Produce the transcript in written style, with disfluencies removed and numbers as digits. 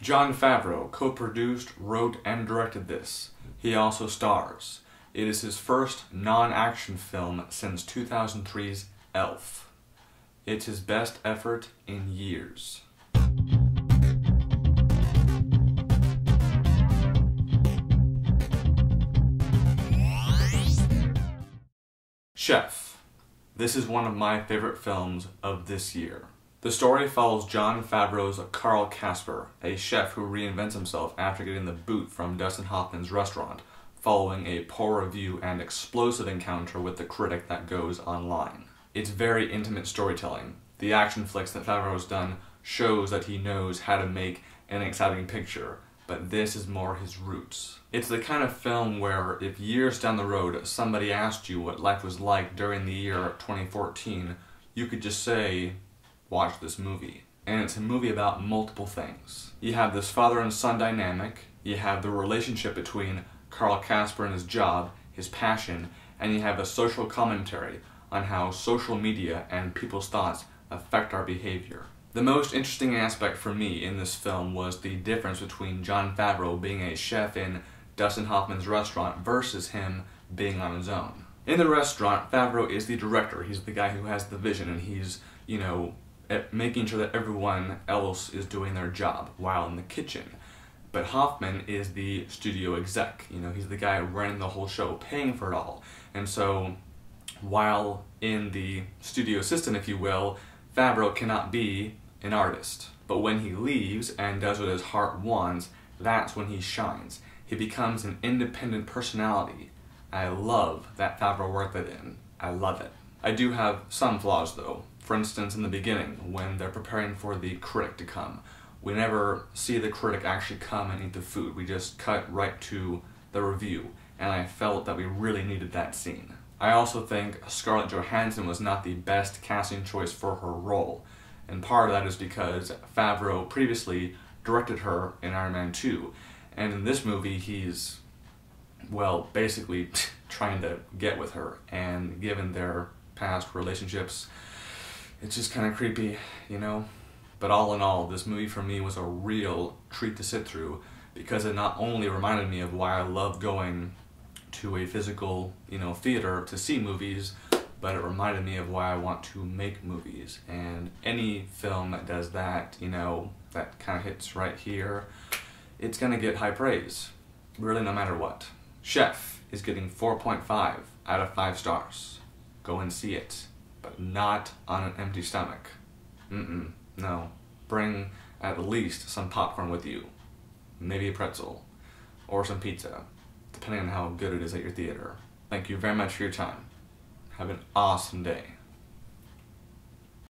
Jon Favreau co-produced, wrote, and directed this. He also stars. It is his first non-action film since 2003's Elf. It's his best effort in years. Chef. This is one of my favorite films of this year. The story follows Jon Favreau's Carl Casper, a chef who reinvents himself after getting the boot from Dustin Hoffman's restaurant, following a poor review and explosive encounter with the critic that goes online. It's very intimate storytelling. The action flicks that Favreau's done shows that he knows how to make an exciting picture, but this is more his roots. It's the kind of film where if years down the road somebody asked you what life was like during the year 2014, you could just say, watch this movie. And it's a movie about multiple things. You have this father and son dynamic, you have the relationship between Carl Casper and his job, his passion, and you have a social commentary on how social media and people's thoughts affect our behavior. The most interesting aspect for me in this film was the difference between Jon Favreau being a chef in Dustin Hoffman's restaurant versus him being on his own. In the restaurant, Favreau is the director. He's the guy who has the vision, and he's, making sure that everyone else is doing their job while in the kitchen. But Hoffman is the studio exec. He's the guy running the whole show, paying for it all. And so, while in the studio system, if you will, Favreau cannot be an artist. But when he leaves and does what his heart wants, that's when he shines. He becomes an independent personality. I love that Favreau worked that in. I love it. I do have some flaws though. For instance, in the beginning, when they're preparing for the critic to come, we never see the critic actually come and eat the food. We just cut right to the review, and I felt that we really needed that scene. I also think Scarlett Johansson was not the best casting choice for her role, and part of that is because Favreau previously directed her in Iron Man 2, and in this movie he's, well, basically trying to get with her, and given their past relationships, it's just kind of creepy, But all in all, this movie for me was a real treat to sit through, because it not only reminded me of why I love going to a physical, theater to see movies, but it reminded me of why I want to make movies. And any film that does that, that kind of hits right here, it's gonna get high praise, really, no matter what. Chef is getting 4.5 out of 5 stars. Go and see it, but not on an empty stomach. No. Bring at least some popcorn with you, maybe a pretzel, or some pizza, depending on how good it is at your theater. Thank you very much for your time. Have an awesome day.